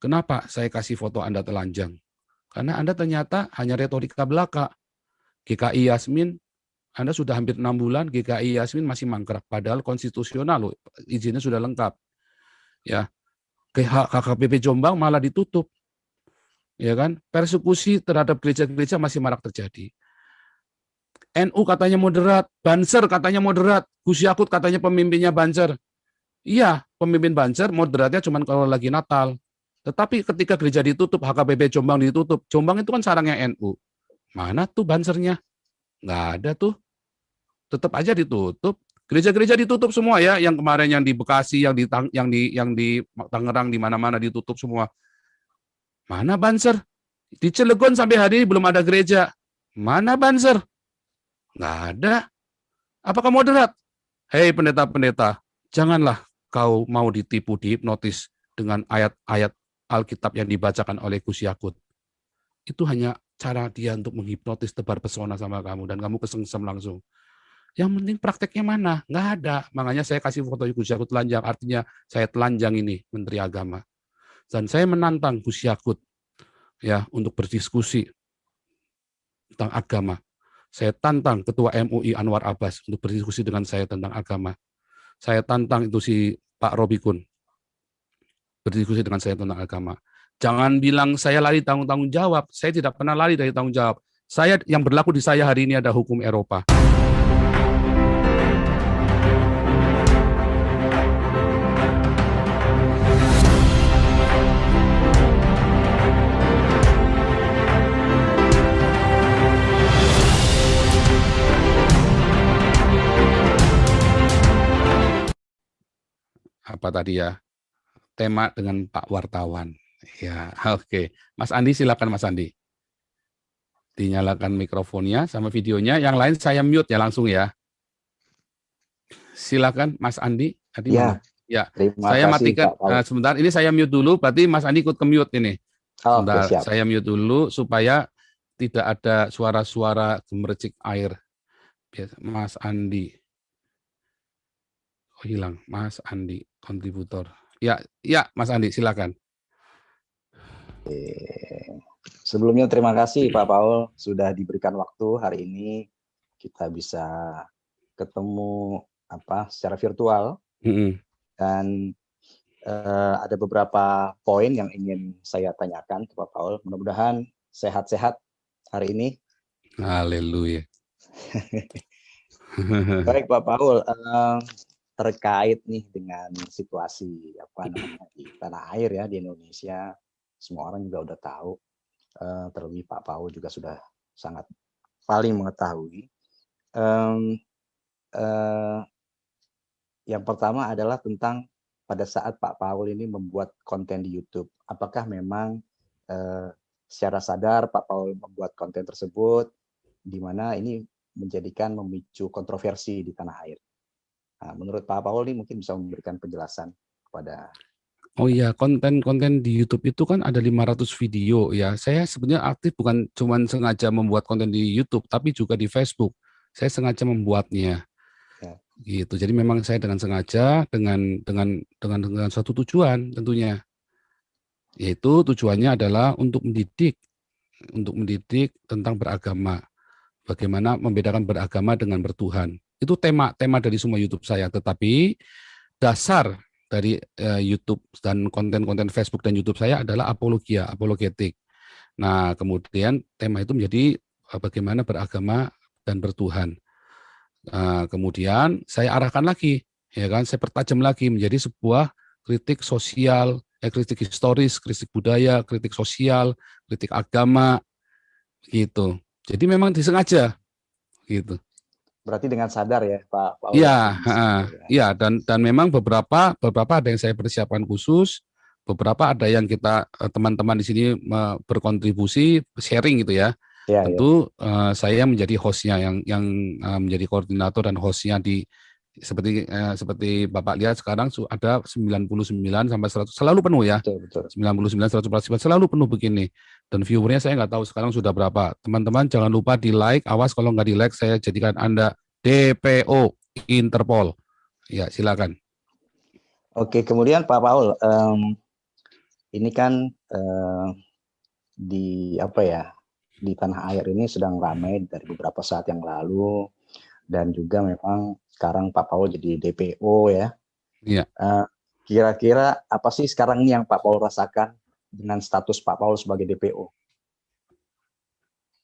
Kenapa saya kasih foto Anda telanjang? Karena Anda ternyata hanya retorika belaka. GKI Yasmin, Anda sudah hampir 6 bulan, GKI Yasmin masih mangkrak. Padahal konstitusional loh, izinnya sudah lengkap. Ya, KKPP Jombang malah ditutup. Ya kan? Persekusi terhadap gereja-gereja masih marak terjadi. NU katanya moderat, Banser katanya moderat, Gus Yakut katanya pemimpinnya Banser. Iya, pemimpin Banser moderatnya cuma kalau lagi Natal. Tetapi ketika gereja ditutup, HKBP Jombang ditutup, Jombang itu kan sarangnya NU. Mana tuh Bansernya? Nggak ada tuh. Tetap aja ditutup. Gereja-gereja ditutup semua ya, yang kemarin yang di Bekasi, yang di Tangerang, di mana-mana ditutup semua. Mana Banser? Di Cilegon sampai hari ini belum ada gereja. Mana Banser? Nggak ada. Apakah moderat? Hei pendeta-pendeta, janganlah kau mau ditipu, dihipnotis dengan ayat-ayat Alkitab yang dibacakan oleh Gus Yakut. Itu hanya cara dia untuk menghipnotis, tebar pesona sama kamu, dan kamu kesengsem langsung. Yang penting prakteknya mana? Nggak ada. Makanya saya kasih foto Gus Yakut telanjang, artinya saya telanjang ini, Menteri Agama. Dan saya menantang Gus Yakut ya untuk berdiskusi tentang agama. Saya tantang Ketua MUI Anwar Abbas untuk berdiskusi dengan saya tentang agama. Saya tantang itu si Pak Robikun berdiskusi dengan saya tentang agama. Jangan bilang saya lari tanggung jawab. Saya tidak pernah lari dari tanggung jawab. Saya yang berlaku di saya hari ini ada hukum Eropa. Apa tadi ya? Tema dengan Pak Wartawan. Ya, oke. Mas Andi, silakan Mas Andi. Dinyalakan mikrofonnya sama videonya. Yang lain saya mute ya langsung ya. Silakan Mas Andi. Tadi ya, mana? Ya, terima saya kasih matikan. Pak Paul. Sebentar, ini saya mute dulu. Berarti Mas Andi ikut ke mute ini. Sebentar, Oke, siap. saya mute dulu supaya tidak ada suara-suara gemericik air. Mas Andi. Oh, hilang. Mas Andi, kontributor. Ya, ya, Mas Andi, silakan. Sebelumnya terima kasih Pak Paul sudah diberikan waktu hari ini kita bisa ketemu secara virtual dan ada beberapa poin yang ingin saya tanyakan ke Pak Paul. Mudah-mudahan sehat-sehat hari ini. Haleluya. Baik Pak Paul, terkait nih dengan situasi di tanah air ya di Indonesia, semua orang juga udah tahu. Terlebih Pak Paul juga sudah sangat paling mengetahui. Yang pertama adalah tentang pada saat Pak Paul ini membuat konten di YouTube, apakah memang secara sadar Pak Paul membuat konten tersebut, di mana ini memicu kontroversi di tanah air. Nah, menurut Pak Paul ini mungkin bisa memberikan penjelasan kepada. Oh iya, konten-konten di YouTube itu kan ada 500 video ya. Saya sebenarnya aktif bukan cuma sengaja membuat konten di YouTube, tapi juga di Facebook. Saya sengaja membuatnya. Ya. Gitu. Jadi memang saya dengan sengaja dengan suatu tujuan tentunya. Yaitu tujuannya adalah untuk mendidik tentang beragama. Bagaimana membedakan beragama dengan bertuhan. Itu tema dari semua YouTube saya, tetapi dasar dari YouTube dan konten-konten Facebook dan YouTube saya adalah apologetik. Nah, kemudian tema itu menjadi bagaimana beragama dan bertuhan. Kemudian saya arahkan lagi, ya kan? Saya pertajam lagi menjadi sebuah kritik sosial, kritik historis, kritik budaya, kritik sosial, kritik agama, gitu. Jadi memang disengaja, gitu. Berarti dengan sadar ya Pak Paul. Iya, dan memang beberapa ada yang saya persiapkan khusus, beberapa ada yang kita teman-teman di sini berkontribusi sharing gitu ya. Tentu saya menjadi hostnya yang menjadi koordinator dan hostnya di seperti Bapak lihat sekarang ada 99 sampai 100 selalu penuh ya. Betul. 99 100% selalu penuh begini. Dan viewernya saya nggak tahu sekarang sudah berapa. Teman-teman jangan lupa di like, awas kalau nggak di like saya jadikan Anda DPO Interpol. Ya, silakan. Oke, kemudian Pak Paul, ini kan di apa ya, di tanah air ini sedang ramai dari beberapa saat yang lalu, dan juga memang sekarang Pak Paul jadi DPO ya. Iya. Kira-kira apa sih sekarang ini yang Pak Paul rasakan dengan status Pak Paul sebagai DPO?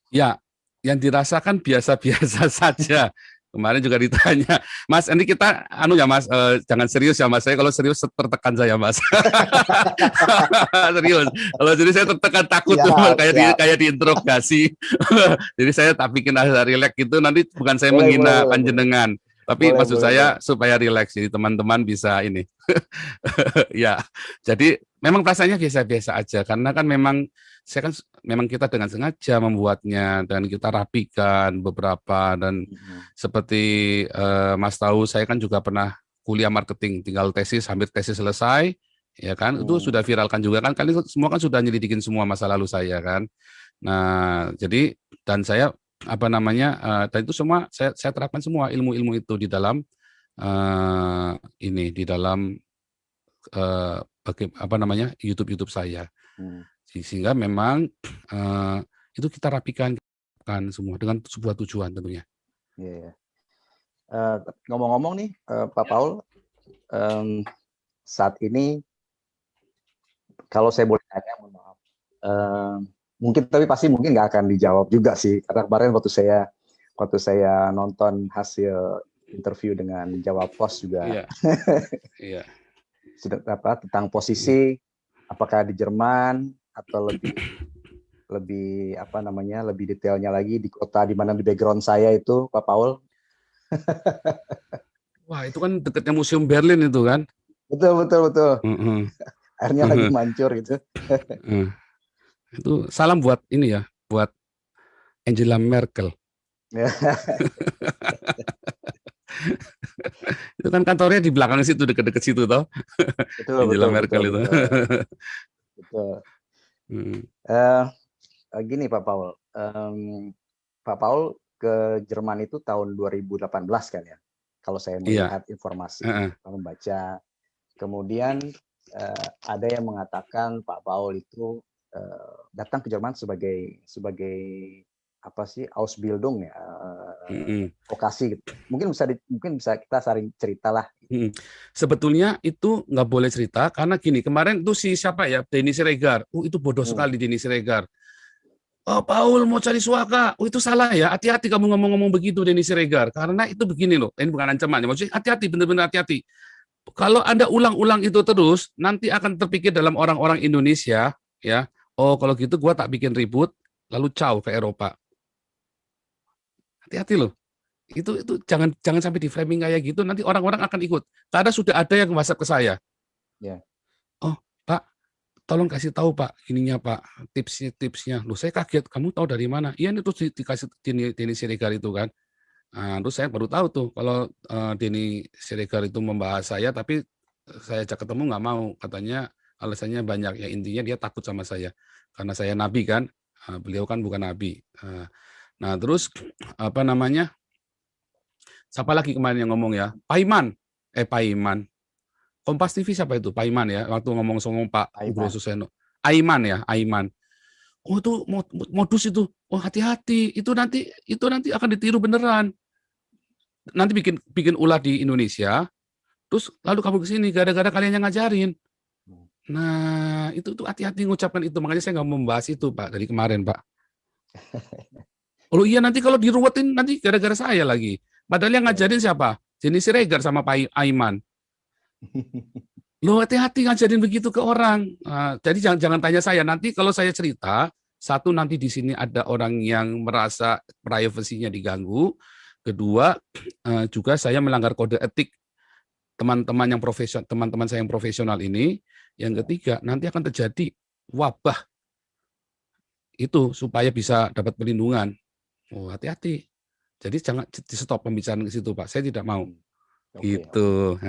Ya, yang dirasakan biasa-biasa saja. Kemarin juga ditanya, Mas, ini kita ya Mas, jangan serius ya Mas. Saya kalau serius tertekan saya Mas. Serius. Kalau jadi saya tertekan takut tuh kayak diinterogasi. Jadi saya tak bikin rileks gitu. Nanti bukan saya menghina panjenengan, tapi maksud saya supaya rileks. Jadi teman-teman bisa ini. Ya, jadi memang rasanya biasa-biasa aja karena kan memang kita dengan sengaja membuatnya dan kita rapikan beberapa, dan seperti Mas tahu saya kan juga pernah kuliah marketing, tinggal hampir tesis selesai ya kan, itu sudah viralkan juga kan, kalian semua kan sudah nyelidikin semua masa lalu saya kan. Nah, jadi dan saya dan itu semua saya terapkan semua ilmu-ilmu itu di dalam di dalam YouTube saya. Sehingga memang itu kita rapikan kan semua dengan sebuah tujuan tentunya. Ngomong-ngomong nih Pak Paul, saat ini kalau saya boleh tanya, mohon maaf, tapi pasti mungkin nggak akan dijawab juga sih, karena kemarin waktu saya nonton hasil interview dengan Jawa Pos juga, iya. tentang posisi apakah di Jerman atau lebih detailnya lagi di kota di mana di background saya itu Pak Paul. Wah, itu kan dekatnya Museum Berlin itu kan. Betul. Airnya lagi mancur gitu. Itu salam buat ini ya, buat Angela Merkel. Itu kan kantornya di belakang situ, dekat-dekat situ toh. Angela Merkel itu. Betul. Gini Pak Paul, Pak Paul ke Jerman itu tahun 2018 kan ya, kalau saya melihat informasi, membaca. Kemudian ada yang mengatakan Pak Paul itu datang ke Jerman sebagai apa sih, Ausbildung ya, vokasi gitu. Mungkin bisa kita saling cerita lah. Sebetulnya itu nggak boleh cerita karena gini, kemarin tuh siapa ya, Denny Siregar. Itu bodoh sekali Denny Siregar. Oh, Paul mau cari suaka. Oh, itu salah ya. Hati-hati kamu ngomong-ngomong begitu, Denny Siregar. Karena itu begini loh. Ini bukan ancaman. Maksudnya hati-hati, benar-benar hati-hati. Kalau Anda ulang-ulang itu terus, nanti akan terpikir dalam orang-orang Indonesia, ya. Oh, kalau gitu gua tak bikin ribut, lalu caw ke Eropa. Hati-hati loh. Itu jangan sampai di framing kayak gitu. Nanti orang-orang akan ikut. Karena sudah ada yang WhatsApp ke saya. Oh, Pak, tolong kasih tahu Pak, ininya Pak, tipsnya. Loh, saya kaget, kamu tahu dari mana? Iya, ini terus dikasih Denny Siregar itu kan. Nah, terus saya baru tahu tuh kalau Denny Siregar itu membahas saya, tapi saya ajak ketemu nggak mau, katanya alasannya banyak. Ya intinya dia takut sama saya karena saya nabi kan, beliau kan bukan nabi. Nah terus siapa lagi kemarin yang ngomong ya, Paiman. Kompas TV siapa itu? Paiman ya, waktu ngomong Pak Ugro Suseno. Aiman. Oh, itu modus itu. Oh, hati-hati. Itu nanti akan ditiru beneran. Nanti bikin ulah di Indonesia. Terus lalu kamu ke sini gara-gara kalian yang ngajarin. Nah, itu hati-hati ngucapkan itu. Makanya saya nggak membahas itu, Pak, dari kemarin, Pak. Oh iya, nanti kalau diruwetin nanti gara-gara saya lagi. Padahal yang ngajarin siapa? Denny Siregar sama Pak Aiman. Loh, hati-hati ngajarin begitu ke orang. Jadi jangan tanya saya. Nanti kalau saya cerita, satu, nanti di sini ada orang yang merasa privasinya diganggu. Kedua, juga saya melanggar kode etik teman-teman saya yang profesional ini. Yang ketiga, nanti akan terjadi wabah itu supaya bisa dapat perlindungan. Oh, hati-hati. Jadi jangan di stop pembicaraan ke situ, Pak. Saya tidak mau. Gitu.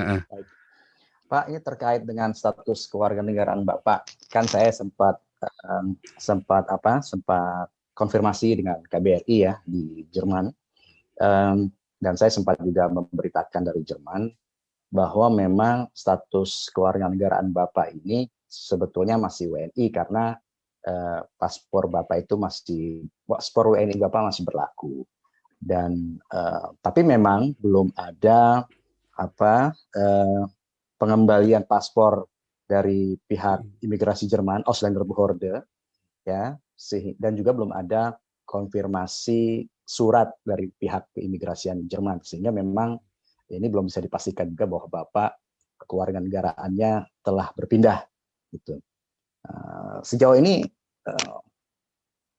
Pak, ini terkait dengan status kewarganegaraan Bapak. Kan saya sempat konfirmasi dengan KBRI ya di Jerman. Dan saya sempat juga memberitakan dari Jerman bahwa memang status kewarganegaraan Bapak ini sebetulnya masih WNI karena paspor Bapak itu paspor WNI Bapak masih berlaku. Dan tapi memang belum ada pengembalian paspor dari pihak imigrasi Jerman, Ausländerbehörde, ya, dan juga belum ada konfirmasi surat dari pihak keimigrasian Jerman, sehingga memang ini belum bisa dipastikan juga bahwa Bapak kewarganegaraannya telah berpindah gitu. Sejauh ini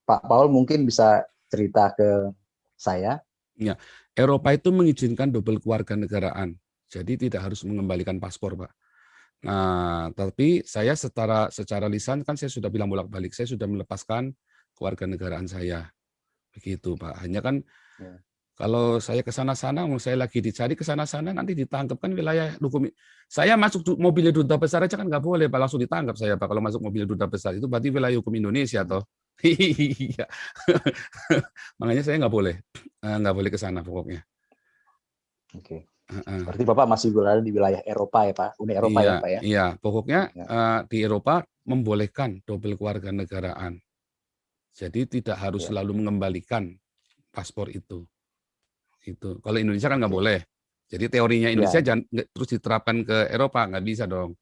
Pak Paul mungkin bisa cerita ke saya. Ya, Eropa itu mengizinkan double kewarganegaraan, jadi tidak harus mengembalikan paspor, Pak. Nah, tapi saya secara lisan kan saya sudah bilang bolak-balik, saya sudah melepaskan kewarganegaraan saya, begitu Pak. Hanya kan kalau saya ke sana-sana, saya lagi dicari ke sana-sana, nanti ditangkap kan wilayah hukum. Saya masuk mobil duta besar aja kan nggak boleh, Pak, langsung ditangkap saya, Pak. Kalau masuk mobil duta besar itu berarti wilayah hukum Indonesia, toh. Iya. Makanya saya nggak boleh ke sana pokoknya. Oke. Berarti Bapak masih berada di wilayah Eropa ya Pak, Uni Eropa ya Pak ya? Iya, pokoknya di Eropa membolehkan double kewarganegaraan. Jadi tidak harus selalu mengembalikan paspor itu. Itu. Kalau Indonesia kan nggak boleh. Jadi teorinya Indonesia jangan terus diterapkan ke Eropa, nggak bisa dong.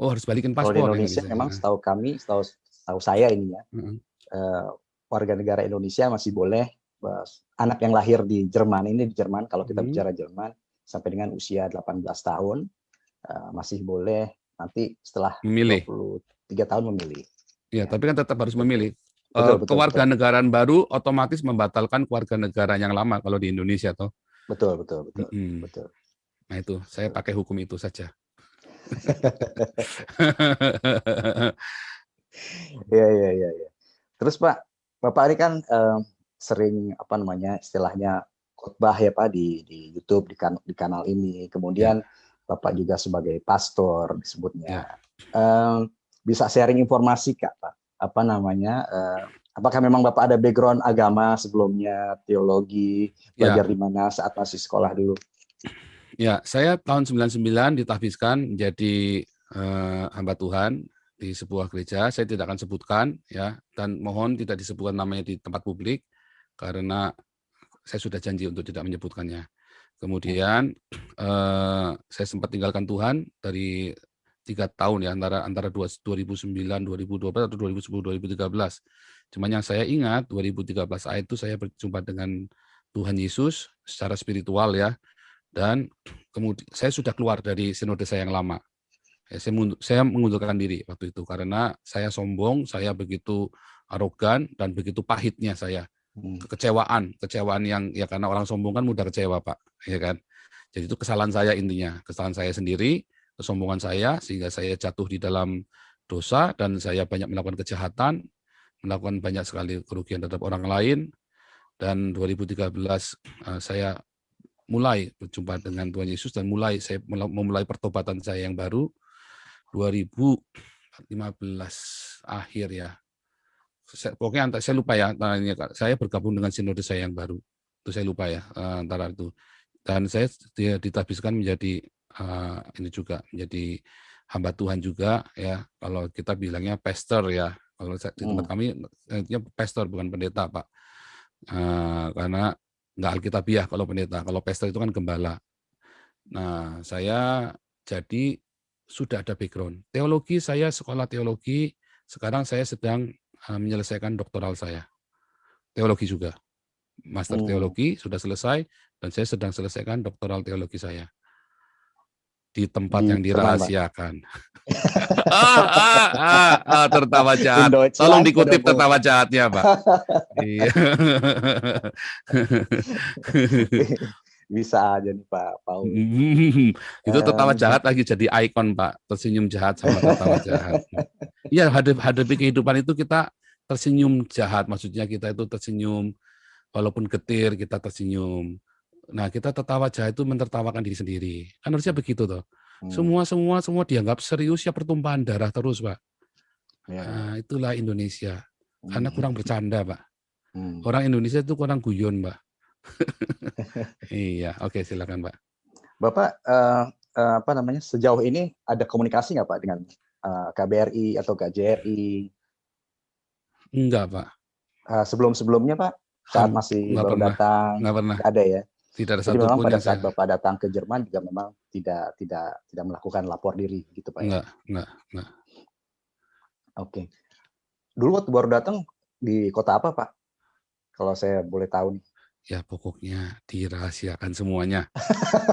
Oh, harus balikin paspor. Kalau di Indonesia memang setahu saya ini ya, warga negara Indonesia masih boleh, anak yang lahir di Jerman, kalau kita bicara Jerman, sampai dengan usia 18 tahun, masih boleh nanti setelah memilih. 23 tahun memilih. Ya, tapi kan tetap harus memilih. Betul. Kewarganegaraan baru otomatis membatalkan kewarganegaraan yang lama kalau di Indonesia, toh. Betul. Nah itu, saya pakai hukum itu saja. Iya. Terus Pak, Bapak ini kan sering istilahnya khotbah ya Pak di YouTube di kanal ini. Kemudian Bapak juga sebagai pastor disebutnya. Bisa sharing informasi Kak, Pak? Apakah memang Bapak ada background agama sebelumnya, teologi, belajar di mana saat masih sekolah dulu? Ya, saya tahun 99 ditahbiskan menjadi hamba Tuhan di sebuah gereja. Saya tidak akan sebutkan ya, dan mohon tidak disebutkan namanya di tempat publik karena saya sudah janji untuk tidak menyebutkannya. Kemudian saya sempat tinggalkan Tuhan dari 3 tahun ya, antara 2009, 2012 atau 2010, 2013. Cuman yang saya ingat 2013 itu saya berjumpa dengan Tuhan Yesus secara spiritual ya. Dan kemudian saya sudah keluar dari sinode saya yang lama. Saya mengundurkan diri waktu itu karena saya sombong, saya begitu arogan dan begitu pahitnya saya. Kekecewaan yang ya karena orang sombong kan mudah kecewa, Pak, ya kan. Jadi itu kesalahan saya intinya, kesalahan saya sendiri, kesombongan saya sehingga saya jatuh di dalam dosa dan saya banyak melakukan kejahatan, melakukan banyak sekali kerugian terhadap orang lain. Dan 2013 saya mulai berjumpa dengan Tuhan Yesus dan saya memulai pertobatan saya yang baru 2015 akhir ya. Pokoknya saya lupa ya, saya bergabung dengan sinode saya yang baru. Itu saya lupa ya antara itu. Dan saya ditahbiskan menjadi ini juga menjadi hamba Tuhan juga ya. Kalau kita bilangnya pastor ya. Kalau di tempat kami pastor bukan pendeta, Pak. Karena nggak alkitabiah kalau pendeta, kalau pastor itu kan gembala. Nah, saya jadi sudah ada background. Teologi, saya sekolah teologi, sekarang saya sedang menyelesaikan doktoral saya. Teologi juga. Master teologi sudah selesai, dan saya sedang selesaikan doktoral teologi saya. Di tempat yang dirahasiakan. Tertawa jahat. Tolong dikutip tertawa jahatnya, Pak. Iya. Bisa aja nih Pak Paul. Itu tertawa jahat lagi jadi ikon, Pak. Tersenyum jahat sama tertawa jahat. Iya, hadapi kehidupan itu kita tersenyum jahat. Maksudnya kita itu tersenyum walaupun getir kita tersenyum. Nah, kita tertawa jahat itu mentertawakan diri sendiri. Kan harusnya begitu toh. Semua dianggap serius ya pertumpahan darah terus, Pak. Nah, itulah Indonesia. Karena kurang bercanda, Pak. Orang Indonesia itu kurang guyon, Pak. Iya, oke, silakan, Pak. Bapak sejauh ini ada komunikasi nggak Pak dengan KBRI atau KJRI? Enggak, Pak. Sebelum-sebelumnya Pak, saat masih Nggak baru pernah. datang, Nggak pernah. nggak ada ya? Tidak ada Jadi memang satupun pada yang saat saya... Bapak datang ke Jerman juga memang tidak melakukan lapor diri gitu Pak ya? Enggak. Oke. Dulu waktu baru datang di kota apa Pak? Kalau saya boleh tahu nih. Ya pokoknya dirahasiakan semuanya.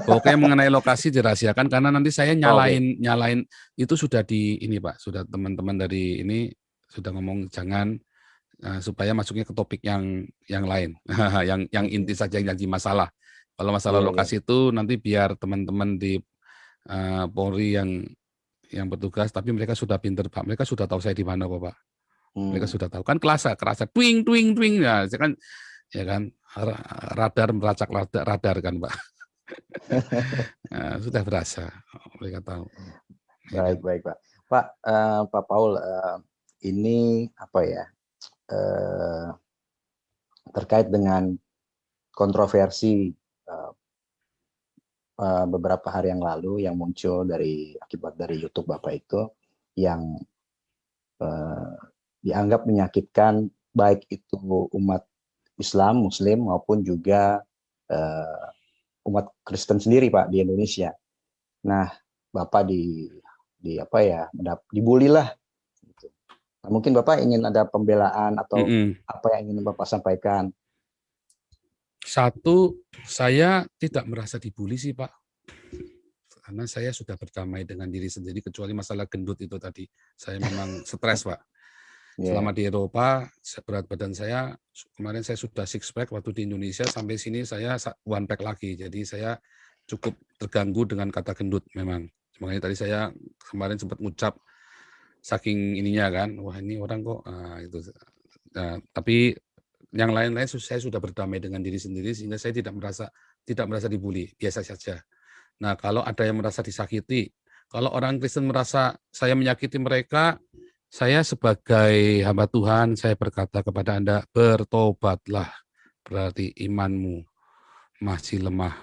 Pokoknya mengenai lokasi dirahasiakan karena nanti saya nyalain itu sudah di ini Pak, sudah teman-teman dari ini sudah ngomong jangan supaya masuknya ke topik yang lain, yang inti saja yang jadi masalah. Kalau masalah lokasi itu nanti biar teman-teman di Polri yang bertugas, tapi mereka sudah pinter Pak, mereka sudah tahu saya di mana kok Pak. Mereka sudah tahu kan kerasa twing ya, kan ya kan radar melacak radar kan Pak. Nah, sudah berasa mereka tahu. Baik Pak. Pak Paul, ini apa ya, terkait dengan kontroversi beberapa hari yang lalu yang muncul akibat dari YouTube Bapak itu yang dianggap menyakitkan baik itu umat Islam, Muslim maupun juga umat Kristen sendiri Pak di Indonesia. Nah, Bapak dibully lah. Gitu. Nah, mungkin Bapak ingin ada pembelaan atau apa yang ingin Bapak sampaikan? Satu, saya tidak merasa dibully sih Pak, karena saya sudah berdamai dengan diri sendiri, kecuali masalah gendut itu tadi. Saya memang stres Pak. Selama di Eropa, berat badan saya, kemarin saya sudah 6 pack, waktu di Indonesia sampai sini saya 1 pack lagi. Jadi saya cukup terganggu dengan kata gendut memang. Makanya tadi saya kemarin sempat ngucap, saking ininya kan, wah ini orang kok, itu. Nah, tapi yang lain-lain saya sudah berdamai dengan diri sendiri sehingga saya tidak merasa dibully, biasa saja. Nah, kalau ada yang merasa disakiti, kalau orang Kristen merasa saya menyakiti mereka, saya sebagai hamba Tuhan, saya berkata kepada Anda, bertobatlah, berarti imanmu masih lemah.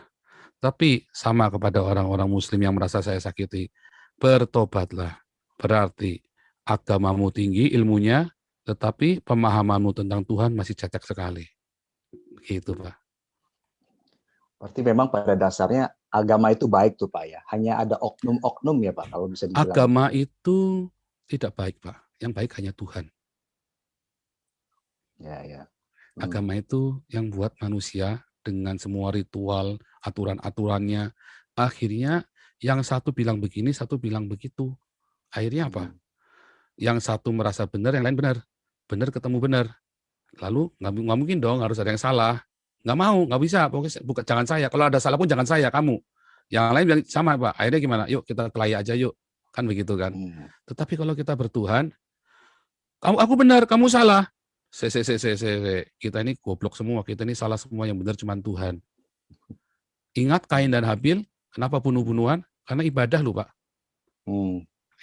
Tapi sama kepada orang-orang Muslim yang merasa saya sakiti, bertobatlah, berarti agamamu tinggi ilmunya, tetapi pemahamanmu tentang Tuhan masih cacat sekali. Gitu, Pak. Berarti memang pada dasarnya agama itu baik tuh Pak ya. Hanya ada oknum-oknum ya Pak kalau bisa dibilang. Agama itu tidak baik Pak. Yang baik hanya Tuhan. Ya. Agama itu yang buat manusia dengan semua ritual, aturan-aturannya. Akhirnya yang satu bilang begini, satu bilang begitu. Akhirnya apa? Yang satu merasa benar, yang lain benar. Benar ketemu benar. Lalu nggak mungkin dong harus ada yang salah. Nggak mau, nggak bisa. Pokoknya bukan, jangan saya. Kalau ada salah pun jangan saya, kamu. Yang lain bilang sama Pak. Akhirnya gimana? Yuk kita kelahi aja yuk. Kan begitu kan. Tetapi kalau kita bertuhan, aku benar, kamu salah. Kita ini goblok semua. Kita ini salah semua. Yang benar cuma Tuhan. Ingat Kain dan Habil, kenapa bunuh-bunuhan? Karena ibadah loh Pak.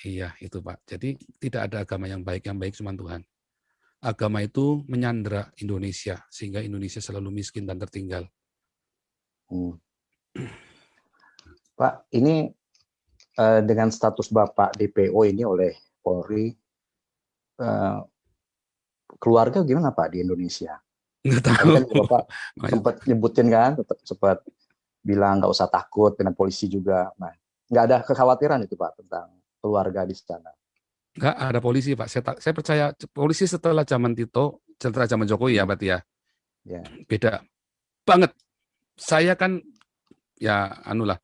Iya itu Pak. Jadi tidak ada agama yang baik cuma Tuhan. Agama itu menyandera Indonesia sehingga Indonesia selalu miskin dan tertinggal. Pak, ini dengan status Bapak DPO ini oleh Polri, keluarga gimana Pak di Indonesia? Nggak tahu. Kan Bapak sempat nyebutin kan, sempat bilang nggak usah takut dengan polisi juga. Nah, nggak ada kekhawatiran itu Pak tentang keluarga di sana? Nggak ada polisi Pak. Saya percaya polisi setelah zaman Tito, setelah zaman Jokowi ya berarti ya. Beda banget. Saya kan ya anulah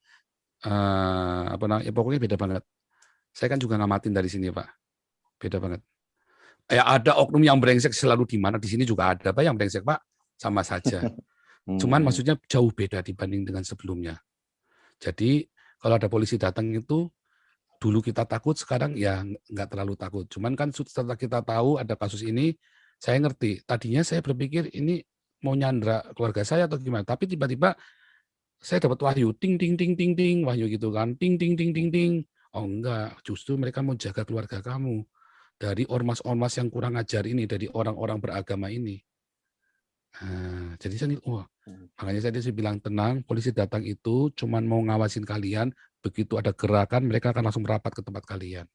pokoknya beda banget. Saya kan juga ngamatin dari sini Pak. Beda banget. Ya ada oknum yang brengsek selalu di mana, di sini juga ada Pak yang brengsek Pak. Sama saja. Cuman maksudnya jauh beda dibanding dengan sebelumnya. Jadi kalau ada polisi datang itu dulu kita takut, sekarang ya nggak terlalu takut. Cuman kan setelah kita tahu ada kasus ini, saya ngerti. Tadinya saya berpikir ini mau nyandra keluarga saya atau gimana. Tapi tiba-tiba saya dapat wahyu, ting ting ting ting ting, wahyu gitu kan, ting ting ting ting ting. Oh enggak, justru mereka mau jaga keluarga kamu dari ormas-ormas yang kurang ajar ini, dari orang-orang beragama ini. Nah, jadi saya makanya saya bilang tenang, polisi datang itu cuman mau ngawasin kalian, begitu ada gerakan mereka akan langsung merapat ke tempat kalian.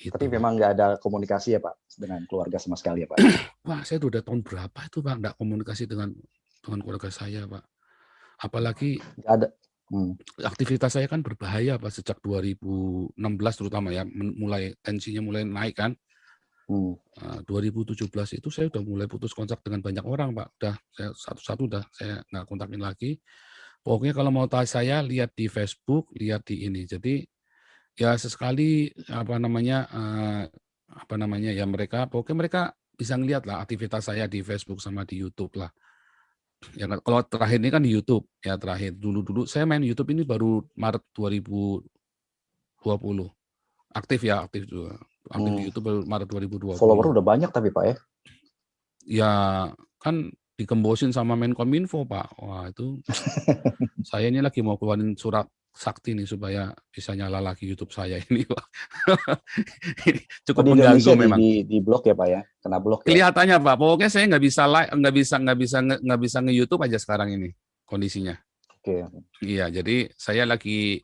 Itu, Tapi Pak. memang nggak ada komunikasi ya Pak dengan keluarga sama sekali ya Pak? Wah, saya udah tahun berapa itu Pak nggak komunikasi dengan keluarga saya Pak. Apalagi Nggak ada. aktivitas saya kan berbahaya Pak sejak 2016 terutama ya, mulai tensinya mulai naik kan. 2017 itu saya udah mulai putus kontak dengan banyak orang Pak. Udah saya satu-satu udah saya nggak kontakin lagi. Pokoknya kalau mau tahu saya lihat di Facebook, lihat di ini. Jadi ya sesekali apa namanya ya pokoknya mereka bisa ngelihat lah aktivitas saya di Facebook sama di YouTube lah. Ya kalau terakhir ini kan di YouTube ya terakhir. Dulu saya main YouTube ini baru Maret 2020. Aktif juga. Aktif di YouTube baru Maret 2020. Follower udah banyak tapi Pak ya? Ya kan dikembosin sama Menkominfo Pak. Wah itu saya ini lagi mau keluarin surat sakti nih supaya bisa nyala lagi YouTube saya ini Pak. Cukup di mengganggu Indonesia memang. Di blok ya Pak ya? Kena blok ya? Kelihatannya Pak. Pokoknya saya nggak bisa nge-YouTube aja sekarang ini kondisinya. Oke. Iya, jadi saya lagi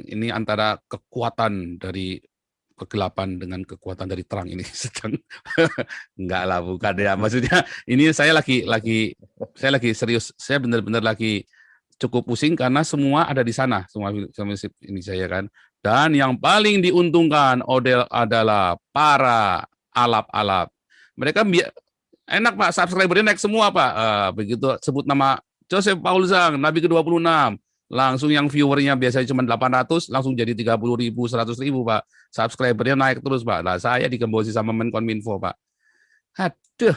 ini antara kekuatan dari kegelapan dengan kekuatan dari terang ini sedang enggak lah bukan ya, maksudnya ini saya lagi serius, saya benar-benar lagi cukup pusing karena semua ada di sana, semua ini saya kan, dan yang paling diuntungkan adalah para alap-alap, mereka enak Pak, subscribernya naik semua Pak, begitu sebut nama Joseph Paul Zhang, Nabi ke-26, langsung yang viewernya biasanya cuma 800, langsung jadi 30.000, 100.000 Pak. Subscribernya naik terus Pak. Nah saya digembosi sama Menkominfo Pak. Aduh,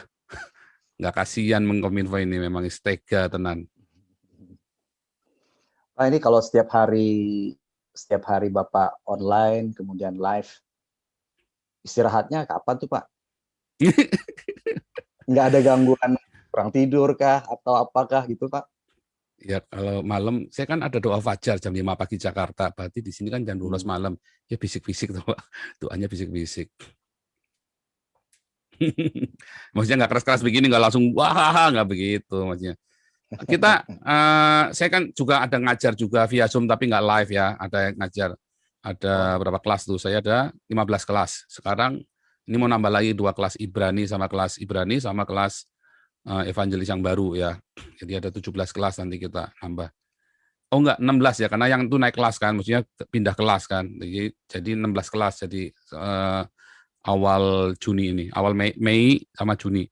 nggak kasihan Menkominfo ini memang istega tenan. Nah ini kalau setiap hari Bapak online, kemudian live, istirahatnya kapan tuh Pak? Nggak ada gangguan kurang tidur kah atau apakah gitu Pak? Ya kalau malam, saya kan ada doa fajar jam 5 pagi Jakarta, berarti di sini kan jam 12 malam, ya bisik-bisik tuh Pak, doanya bisik-bisik. Maksudnya nggak keras-keras begini, nggak langsung wah, nggak begitu maksudnya. Kita, saya kan juga ada ngajar juga via Zoom, tapi nggak live ya, ada yang ngajar. Ada berapa kelas tuh, saya ada 15 kelas. Sekarang ini mau nambah lagi 2 kelas Ibrani sama kelas evangelis yang baru ya. Jadi ada 17 kelas nanti kita nambah. Oh enggak, 16 ya, karena yang itu naik kelas kan, maksudnya pindah kelas kan. Jadi 16 kelas, jadi awal Juni ini, awal Mei sama Juni.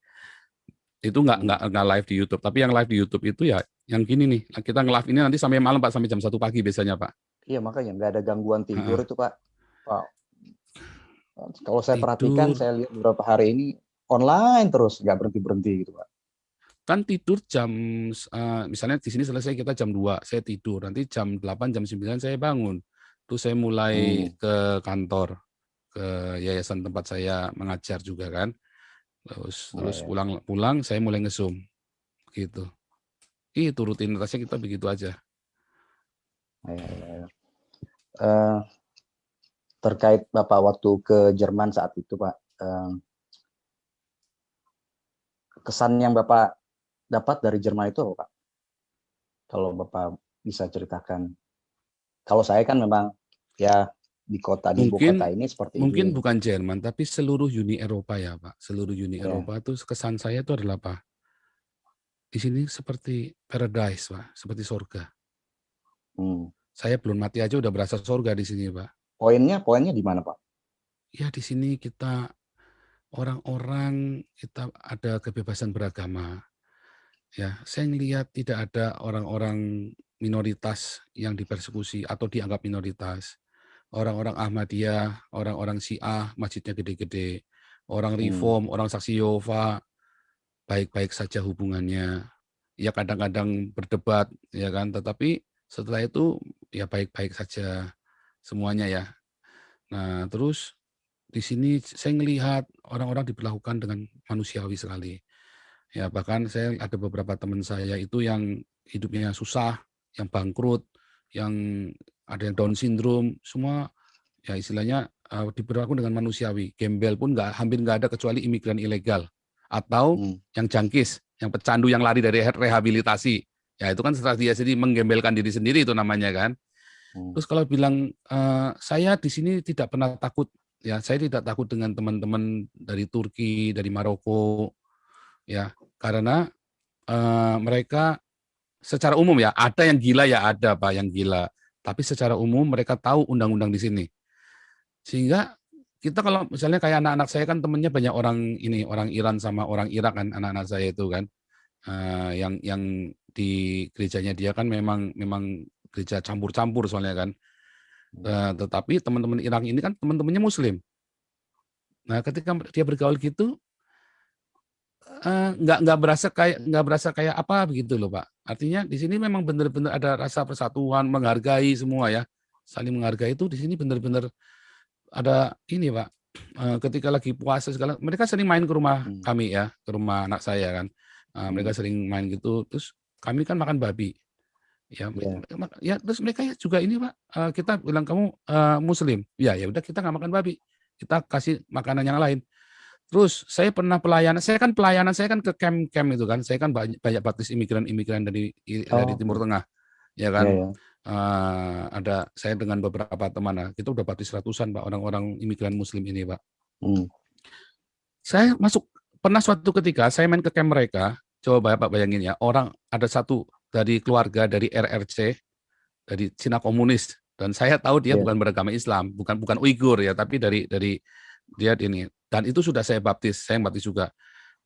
Itu enggak live di YouTube, tapi yang live di YouTube itu ya yang gini nih, kita nge-live ini nanti sampai malam Pak, sampai jam 1 pagi biasanya Pak. Iya makanya nggak ada gangguan tidur itu Pak. Kalau saya perhatikan, saya lihat beberapa hari ini online terus, nggak berhenti-berhenti gitu Pak. Kan tidur jam, misalnya di sini selesai kita jam 2, saya tidur, nanti jam 8, jam 9 saya bangun. Terus saya mulai ke kantor, ke yayasan tempat saya mengajar juga kan. Terus pulang saya mulai nge-Zoom gitu. Itu rutinitasnya kita begitu aja. Terkait Bapak waktu ke Jerman saat itu Pak, kesan yang Bapak dapat dari Jerman itu apa Pak? Kalau Bapak bisa ceritakan. Kalau saya kan memang ya di ibu kota ini seperti mungkin ini. Bukan Jerman, tapi seluruh Uni Eropa ya Pak. Seluruh Uni Eropa itu kesan saya itu adalah apa? Di sini seperti paradise Pak, seperti surga. Saya belum mati aja udah berasa surga di sini Pak. Poinnya di mana Pak? Ya di sini kita orang-orang kita ada kebebasan beragama. Ya, saya ngelihat tidak ada orang-orang minoritas yang dipersekusi atau dianggap minoritas. Orang-orang Ahmadiyah, orang-orang Syiah, masjidnya gede-gede. Orang Reform, orang Saksi Yehova, baik-baik saja hubungannya. Ya kadang-kadang berdebat, ya kan. Tetapi setelah itu ya baik-baik saja semuanya ya. Nah, terus di sini saya ngelihat orang-orang diperlakukan dengan manusiawi sekali. Ya bahkan saya ada beberapa teman saya itu yang hidupnya susah, yang bangkrut, yang ada yang Down syndrome, semua ya istilahnya diperlakukan dengan manusiawi. Gembel pun hampir nggak ada kecuali imigran ilegal atau yang jangkis, yang pecandu yang lari dari rehabilitasi. Ya itu kan strategi jadi menggembelkan diri sendiri itu namanya kan. Terus kalau bilang saya di sini tidak pernah takut ya saya tidak takut dengan teman-teman dari Turki, dari Maroko, ya karena mereka secara umum ya ada yang gila ya ada Pak yang gila, tapi secara umum mereka tahu undang-undang di sini. Sehingga kita kalau misalnya kayak anak-anak saya kan temennya banyak orang ini, orang Iran sama orang Irak kan anak-anak saya itu kan. Yang di gerejanya dia kan memang gereja campur-campur soalnya kan. Tetapi teman-teman Irak ini kan teman-temannya Muslim. Nah, ketika dia bergaul gitu, nggak berasa kayak apa begitu loh Pak. Artinya di sini memang benar-benar ada rasa persatuan, menghargai semua ya, saling menghargai itu di sini benar-benar ada ini Pak. Ketika lagi puasa segala, mereka sering main ke rumah kami ya, ke rumah anak saya kan. Mereka sering main gitu, terus kami kan makan babi. Ya, terus mereka juga ini Pak, kita bilang kamu Muslim, ya udah kita nggak makan babi, kita kasih makanan yang lain. Terus saya pernah pelayanan saya kan ke camp-camp itu kan, saya kan banyak baptis imigran dari Timur Tengah, ya kan. Ada saya dengan beberapa teman, kita udah baptis ratusan Pak orang-orang imigran Muslim ini Pak. Saya pernah suatu ketika saya main ke camp mereka, coba Bapak bayangin ya, orang ada satu dari keluarga dari RRC, dari Cina komunis, dan saya tahu dia bukan beragama Islam, bukan Uighur ya, tapi dari dia ini, dan itu sudah saya baptis juga.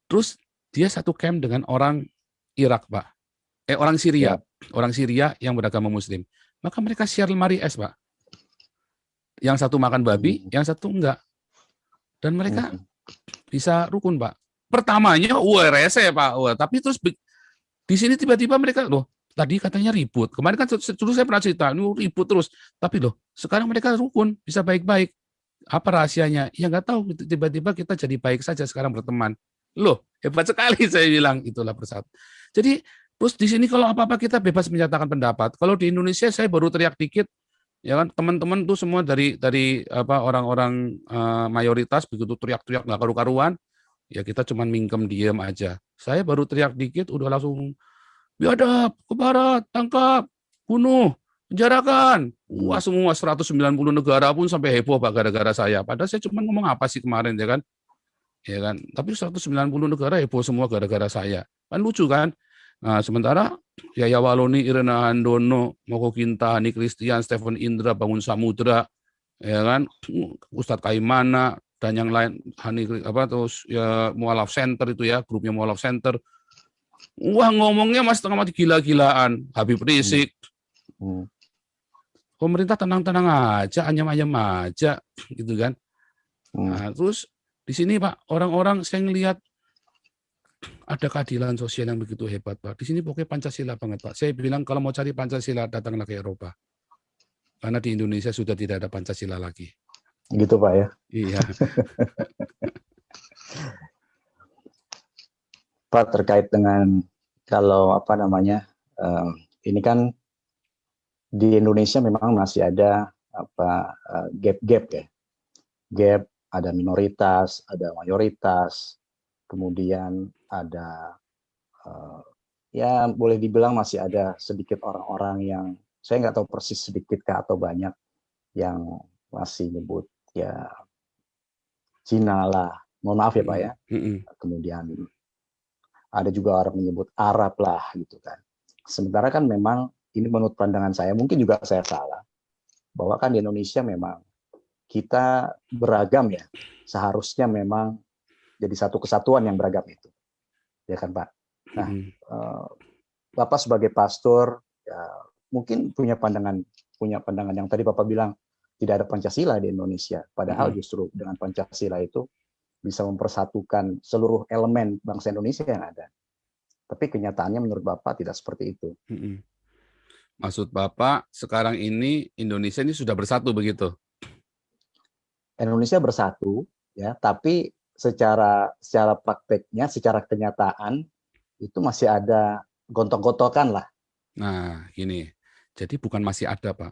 Terus dia satu camp dengan orang Irak Pak, orang Syria yang beragama Muslim, maka mereka share lemari es Pak, yang satu makan babi, yang satu enggak, dan mereka bisa rukun Pak. Pertamanya rese Pak, tapi terus di sini tiba-tiba mereka loh, tadi katanya ribut. Kemarin kan dulu saya pernah cerita, ini ribut terus. Tapi loh, sekarang mereka rukun, bisa baik-baik. Apa rahasianya? Ya nggak tahu. Tiba-tiba kita jadi baik saja sekarang berteman. Loh, hebat sekali saya bilang. Itulah persatu. Jadi, terus di sini kalau apa-apa kita bebas menyatakan pendapat. Kalau di Indonesia saya baru teriak dikit, ya kan teman-teman tuh semua dari orang-orang mayoritas begitu teriak-teriak nggak karu-karuan, ya kita cuma mingkem diem aja. Saya baru teriak dikit udah langsung biadab, ke barat, tangkap, bunuh, penjarakan. Wah semua 190 negara pun sampai heboh Pak gara-gara saya. Padahal saya cuma ngomong apa sih kemarin ya kan? Ya kan? Tapi 190 negara heboh semua gara-gara saya. Kan lucu kan? Nah, sementara Yaya Waloni, Irena Handono, Moko Kintani, Christian, Stephen Indra, Bangun Samudra, ya kan? Ustadz Kaimana dan yang lain, terus ya Mualaf Center itu ya, grupnya Mualaf Center. Wah ngomongnya mas tengah mati gila-gilaan, Habib Rizik. Pemerintah tenang-tenang aja, anyam-anyam aja, gitu kan. Nah, terus di sini Pak, orang-orang saya ngelihat ada keadilan sosial yang begitu hebat Pak. Di sini pokoknya Pancasila banget Pak. Saya bilang kalau mau cari Pancasila datanglah ke Eropa. Karena di Indonesia sudah tidak ada Pancasila lagi. Gitu Pak ya. Iya. Pak, terkait dengan kalau ini kan di Indonesia memang masih ada gap-gap ya. Gap, ada minoritas, ada mayoritas, kemudian ada ya boleh dibilang masih ada sedikit orang-orang yang saya nggak tahu persis sedikitkah atau banyak yang masih nyebut ya Cina lah, mohon maaf ya Pak ya. Kemudian ada juga orang menyebut Arab lah gitu kan. Sementara kan memang ini menurut pandangan saya, mungkin juga saya salah, bahwa kan di Indonesia memang kita beragam ya, seharusnya memang jadi satu kesatuan yang beragam itu, ya kan Pak. Nah, Bapak sebagai pastor ya, mungkin punya pandangan yang tadi Bapak bilang tidak ada Pancasila di Indonesia, padahal justru dengan Pancasila itu bisa mempersatukan seluruh elemen bangsa Indonesia yang ada. Tapi kenyataannya menurut Bapak tidak seperti itu. Maksud Bapak sekarang ini Indonesia ini sudah bersatu begitu? Indonesia bersatu ya, tapi secara prakteknya, secara kenyataan itu masih ada gontok-gontokan lah. Nah, gini. Jadi bukan masih ada, Pak.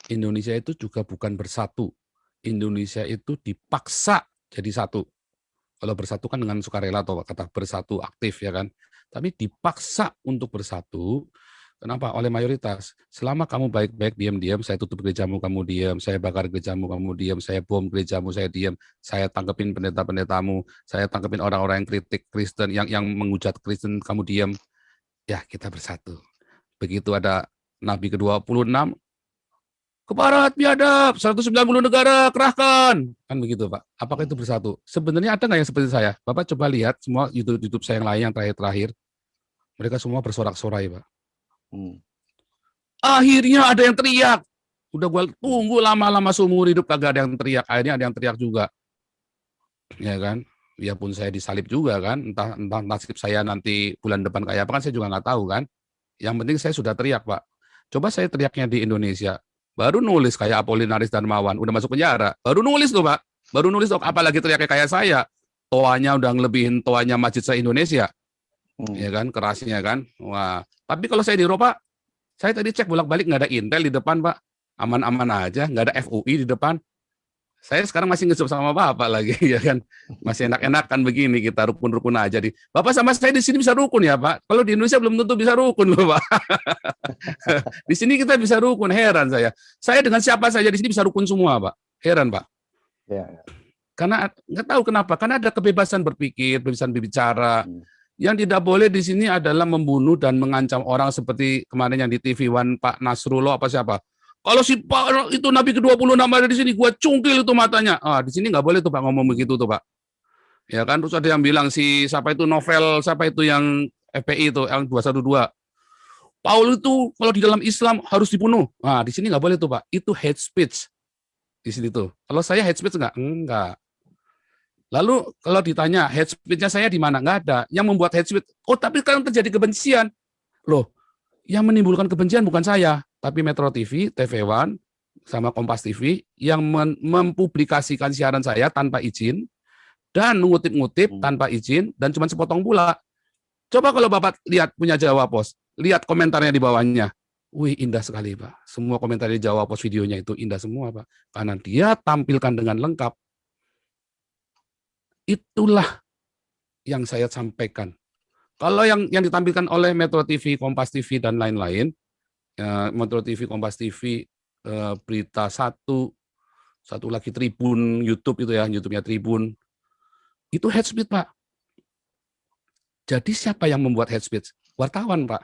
Indonesia itu juga bukan bersatu. Indonesia itu dipaksa jadi satu. Kalau bersatu kan dengan sukarela atau kata bersatu aktif ya kan. Tapi dipaksa untuk bersatu Kenapa? Oleh mayoritas. Selama kamu baik-baik, diam-diam, saya tutup gerejamu, kamu diam. Saya bakar gerejamu, kamu diam. Saya bom gerejamu, saya diam. Saya tangkepin pendeta-pendetamu. Saya tangkepin orang-orang yang kritik Kristen, yang menghujat Kristen, kamu diam. Ya, kita bersatu. Begitu ada Nabi ke-26, ke barat biadab, 190 negara kerahkan. Kan begitu, Pak. Apakah itu bersatu? Sebenarnya ada nggak yang seperti saya? Bapak coba lihat semua YouTube saya yang lain yang terakhir-terakhir. Mereka semua bersorak-sorai, Pak. Akhirnya ada yang teriak. Udah gue tunggu lama-lama seumur hidup kagak ada yang teriak. Akhirnya ada yang teriak juga. Ya kan? Biarpun saya disalib juga kan. Entah nasib saya nanti bulan depan kayak apa kan saya juga nggak tahu kan. Yang penting saya sudah teriak, Pak. Coba saya teriaknya di Indonesia. Baru nulis kayak Apolinaris Darmawan, udah masuk penjara. Baru nulis tuh, Pak. Baru nulis tuh, apalagi teriaknya kayak saya. Toanya udah ngelebihin toanya masjid se-Indonesia. Ya kan, kerasnya kan. Wah, tapi kalau saya di Eropa, saya tadi cek bolak-balik nggak ada Intel di depan, Pak. Aman-aman aja, nggak ada FUI di depan. Saya sekarang masih ngesup sama Bapak lagi, ya kan. Masih enak-enakan begini, kita rukun-rukun aja. Bapak sama saya di sini bisa rukun ya, Pak. Kalau di Indonesia belum tentu bisa rukun loh, Pak. Di sini kita bisa rukun, heran saya. Saya dengan siapa saja di sini bisa rukun semua, Pak. Heran, Pak. Ya. Karena nggak tahu kenapa, karena ada kebebasan berpikir, kebebasan berbicara. Yang tidak boleh di sini adalah membunuh dan mengancam orang seperti kemarin yang di TV One Pak Nasrullah apa siapa. Kalau si Pak itu Nabi ke-26 ada di sini, gua cungkil itu matanya. Ah, di sini nggak boleh tuh Pak ngomong begitu tuh Pak. Ya kan, terus ada yang bilang si siapa itu novel, siapa itu yang FPI itu yang 212. Paul itu kalau di dalam Islam harus dibunuh. Nah, di sini nggak boleh tuh Pak. Itu hate speech di sini tuh. Kalau saya hate speech nggak? Enggak. Lalu kalau ditanya hate speech-nya saya di mana? Nggak ada. Yang membuat hate speech, oh tapi kan terjadi kebencian. Loh, yang menimbulkan kebencian bukan saya, tapi Metro TV, TV One, sama Kompas TV yang mempublikasikan siaran saya tanpa izin dan mengutip-ngutip tanpa izin dan cuma sepotong pula. Coba kalau Bapak lihat punya Jawa Pos, lihat komentarnya di bawahnya. Wih, indah sekali, Pak. Semua komentar di Jawa Pos videonya itu indah semua, Pak. Karena dia tampilkan dengan lengkap. Itulah yang saya sampaikan. Kalau yang ditampilkan oleh Metro TV, Kompas TV, dan lain-lain, Metro TV, Kompas TV, Berita Satu lagi Tribun, YouTube itu ya, YouTube-nya Tribun, itu hate speech, Pak. Jadi siapa yang membuat hate speech? Wartawan, Pak.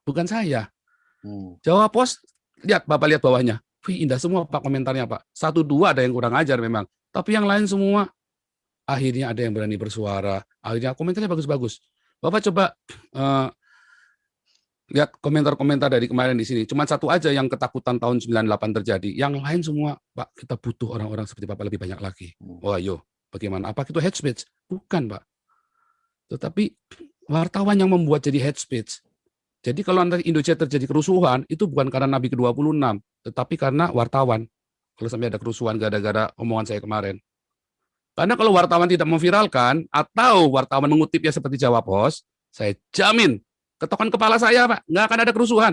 Bukan saya. Jawa Pos, Bapak lihat bawahnya. Wih, indah semua, Pak, komentarnya, Pak. 1-2 ada yang kurang ajar memang. Tapi yang lain semua, akhirnya ada yang berani bersuara. Akhirnya komentarnya bagus-bagus. Bapak coba lihat komentar-komentar dari kemarin di sini. Cuma satu aja yang ketakutan tahun 98 terjadi. Yang lain semua, Pak, kita butuh orang-orang seperti Bapak lebih banyak lagi. Oh, ayo, bagaimana? Apa itu hate speech? Bukan, Pak. Tetapi wartawan yang membuat jadi hate speech. Jadi kalau nanti Indonesia terjadi kerusuhan, itu bukan karena Nabi ke-26, tetapi karena wartawan. Kalau sampai ada kerusuhan gara-gara omongan saya kemarin. Karena kalau wartawan tidak memviralkan, atau wartawan mengutipnya seperti Jawa Pos, saya jamin, ketokan kepala saya, Pak, nggak akan ada kerusuhan.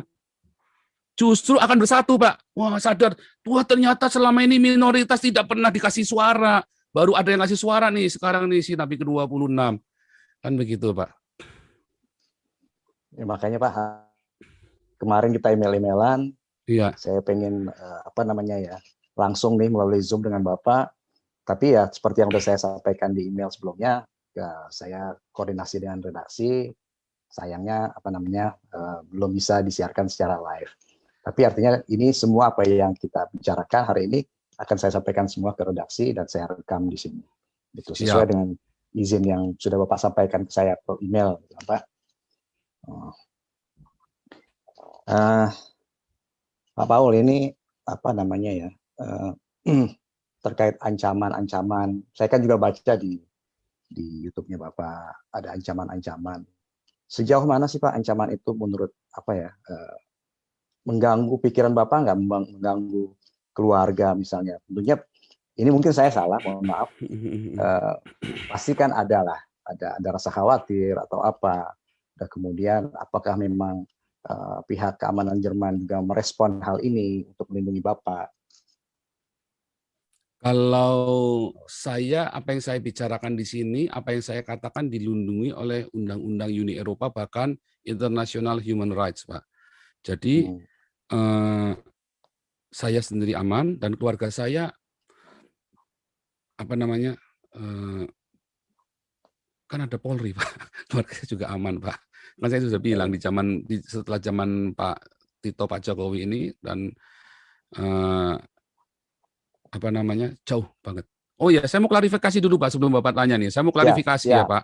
Justru akan bersatu, Pak. Wah, sadar, wah ternyata selama ini minoritas tidak pernah dikasih suara. Baru ada yang ngasih suara nih, sekarang nih si Nabi ke-26. Kan begitu, Pak. Ya, makanya Pak, kemarin kita email-emailan, iya. Saya pengen langsung nih melalui Zoom dengan Bapak. Tapi ya seperti yang sudah saya sampaikan di email sebelumnya, ya, saya koordinasi dengan redaksi, sayangnya belum bisa disiarkan secara live. Tapi artinya ini semua apa yang kita bicarakan hari ini akan saya sampaikan semua ke redaksi dan saya rekam di sini. Itu sesuai dengan izin yang sudah Bapak sampaikan ke saya per email, Pak. Pak Paul, ini terkait ancaman-ancaman. Saya kan juga baca di YouTube-nya Bapak ada ancaman-ancaman. Sejauh mana sih Pak ancaman itu menurut mengganggu pikiran Bapak nggak, mengganggu keluarga misalnya? Tentunya ini mungkin saya salah, mohon maaf. Pasti kan ada rasa khawatir atau apa. Dan kemudian apakah memang pihak keamanan Jerman juga merespon hal ini untuk melindungi Bapak? Kalau saya, apa yang saya bicarakan di sini, apa yang saya katakan dilindungi oleh Undang-Undang Uni Eropa, bahkan International Human Rights, Pak. Jadi saya sendiri aman dan keluarga saya kan ada Polri, Pak. Keluarga saya juga aman, Pak. Kan saya sudah bilang setelah zaman Pak Tito, Pak Jokowi ini dan jauh banget. Oh ya, saya mau klarifikasi dulu Pak sebelum Bapak tanya nih. Saya mau klarifikasi ya Pak.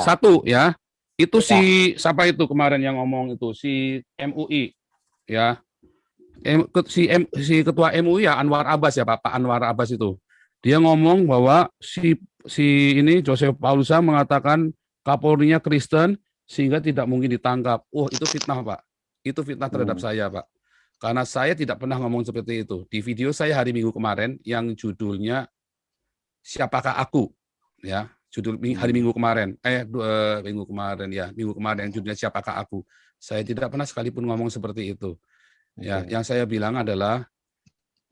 Satu ya, itu siapa itu kemarin yang ngomong itu si MUI ya. Si ketua MUI ya Anwar Abbas ya Pak Anwar Abbas itu. Dia ngomong bahwa si ini Joseph Paulusa mengatakan Kapolrinya Kristen sehingga tidak mungkin ditangkap. Itu fitnah Pak. Itu fitnah terhadap saya Pak. Karena saya tidak pernah ngomong seperti itu. Di video saya hari Minggu kemarin yang judulnya Siapakah Aku? Ya, judul hari Minggu kemarin. Minggu kemarin yang judulnya Siapakah Aku? Saya tidak pernah sekalipun ngomong seperti itu. Ya, yang saya bilang adalah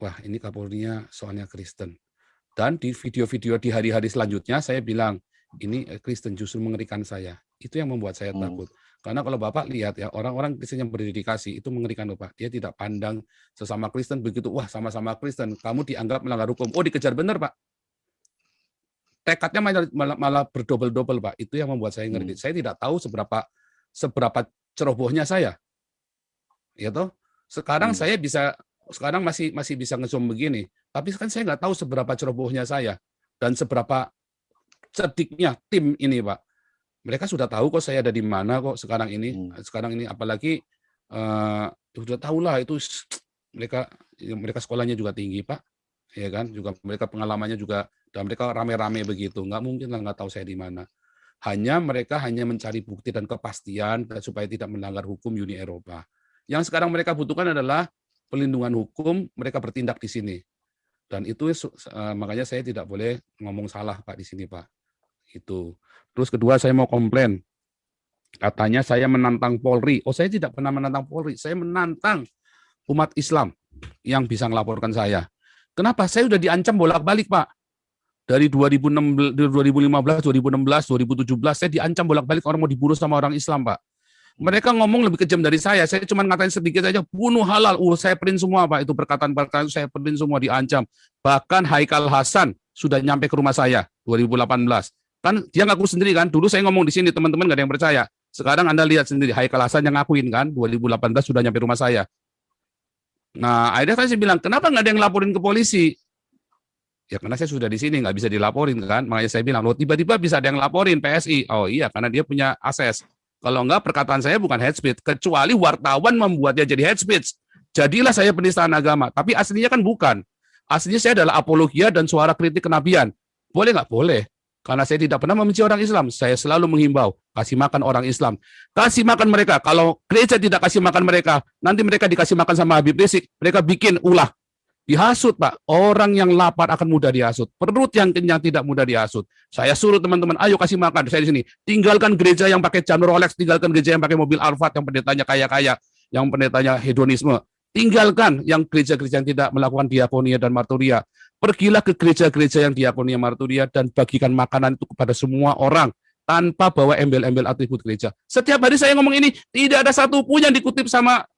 wah, ini Kapolrinya soalnya Kristen. Dan di video-video di hari-hari selanjutnya saya bilang, ini Kristen justru mengerikan saya. Itu yang membuat saya takut. Karena kalau Bapak lihat ya, orang-orang Kristen yang berdedikasi itu mengerikan loh Pak. Dia tidak pandang sesama Kristen begitu, wah sama-sama Kristen, kamu dianggap melanggar hukum. Oh dikejar benar Pak. Tekadnya malah berdobel-dobel Pak. Itu yang membuat saya ngeri. Saya tidak tahu seberapa cerobohnya saya. Ya toh? Sekarang saya masih bisa nge-zoom begini. Tapi kan saya nggak tahu seberapa cerobohnya saya dan seberapa cerdiknya tim ini, Pak. Mereka sudah tahu kok saya ada di mana kok sekarang ini. Sekarang ini apalagi sudah tahulah itu mereka sekolahnya juga tinggi, Pak. Ya kan? Juga mereka pengalamannya juga dan mereka rame-rame begitu. Nggak mungkin lah nggak tahu saya di mana. Mereka hanya mencari bukti dan kepastian supaya tidak melanggar hukum Uni Eropa. Yang sekarang mereka butuhkan adalah pelindungan hukum, mereka bertindak di sini. Dan itu makanya saya tidak boleh ngomong salah Pak di sini Pak. Itu. Terus kedua saya mau komplain. Katanya saya menantang Polri. Oh saya tidak pernah menantang Polri. Saya menantang umat Islam yang bisa melaporkan saya. Kenapa? Saya sudah diancam bolak-balik Pak. Dari 2015, 2016, 2017, saya diancam bolak-balik orang mau dibunuh sama orang Islam Pak. Mereka ngomong lebih kejam dari saya cuma ngatain sedikit saja, bunuh halal, saya print semua Pak, itu perkataan-perkataan saya print semua diancam. Bahkan Haikal Hasan sudah nyampe ke rumah saya, 2018. Kan dia ngaku sendiri kan, dulu saya ngomong di sini, teman-teman nggak ada yang percaya. Sekarang Anda lihat sendiri, Haikal Hasan yang ngakuin kan, 2018 sudah nyampe rumah saya. Nah, akhirnya saya bilang, kenapa nggak ada yang laporin ke polisi? Ya karena saya sudah di sini, nggak bisa dilaporin kan, makanya saya bilang, loh tiba-tiba bisa ada yang laporin PSI. Oh iya, karena dia punya akses. Kalau enggak, perkataan saya bukan hate speech, kecuali wartawan membuatnya jadi hate speech. Jadilah saya penistaan agama, tapi aslinya kan bukan. Aslinya saya adalah apologia dan suara kritik kenabian. Boleh nggak? Boleh. Karena saya tidak pernah membenci orang Islam. Saya selalu menghimbau, kasih makan orang Islam. Kasih makan mereka. Kalau gereja tidak kasih makan mereka, nanti mereka dikasih makan sama Habib Rizik. Mereka bikin ulah. Dihasut, Pak. Orang yang lapar akan mudah dihasut. Perut yang kenyang tidak mudah dihasut. Saya suruh teman-teman, ayo kasih makan. Saya di sini. Tinggalkan gereja yang pakai jam Rolex, tinggalkan gereja yang pakai mobil Alphard, yang pendetanya kaya-kaya, yang pendetanya hedonisme. Tinggalkan yang gereja-gereja yang tidak melakukan diakonia dan marturia. Pergilah ke gereja-gereja yang diakonia marturia dan bagikan makanan itu kepada semua orang tanpa bawa embel-embel atribut gereja. Setiap hari saya ngomong ini, tidak ada satu pun yang dikutip sama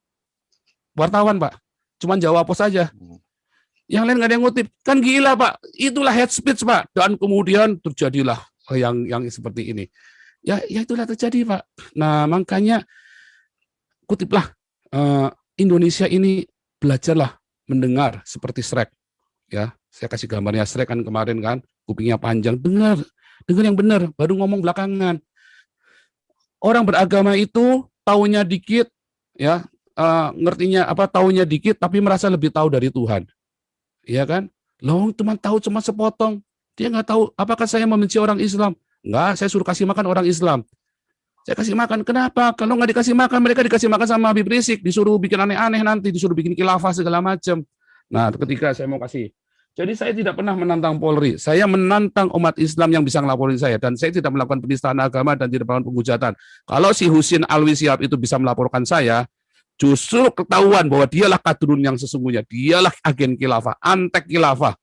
wartawan, Pak. Cuman jawab apa saja. Yang lain nggak ada yang ngutip. Kan gila, Pak. Itulah hate speech, Pak. Dan kemudian terjadilah yang seperti ini. Ya itulah terjadi, Pak. Nah, makanya kutiplah Indonesia ini belajarlah mendengar seperti Shrek. Ya, saya kasih gambarnya Shrek kan kemarin kan, kupingnya panjang. Dengar yang benar, baru ngomong belakangan. Orang beragama itu taunya dikit, ya, ngertinya apa taunya dikit, tapi merasa lebih tahu dari Tuhan. Iya kan? Loh, cuma tahu cuma sepotong. Dia nggak tahu apakah saya membenci orang Islam. Enggak, saya suruh kasih makan orang Islam. Saya kasih makan. Kenapa? Kalau nggak dikasih makan, mereka dikasih makan sama Habib Rizik, disuruh bikin aneh-aneh nanti, disuruh bikin khilafah segala macam. Nah, ketika saya mau kasih. Jadi saya tidak pernah menantang Polri. Saya menantang umat Islam yang bisa ngelaporin saya. Dan saya tidak melakukan penistaan agama dan tidak melakukan penghujatan. Kalau si Husin Alwi Syihab itu bisa melaporkan saya, justru ketahuan bahwa dialah kadrun yang sesungguhnya, dialah agen khilafah, antek khilafah,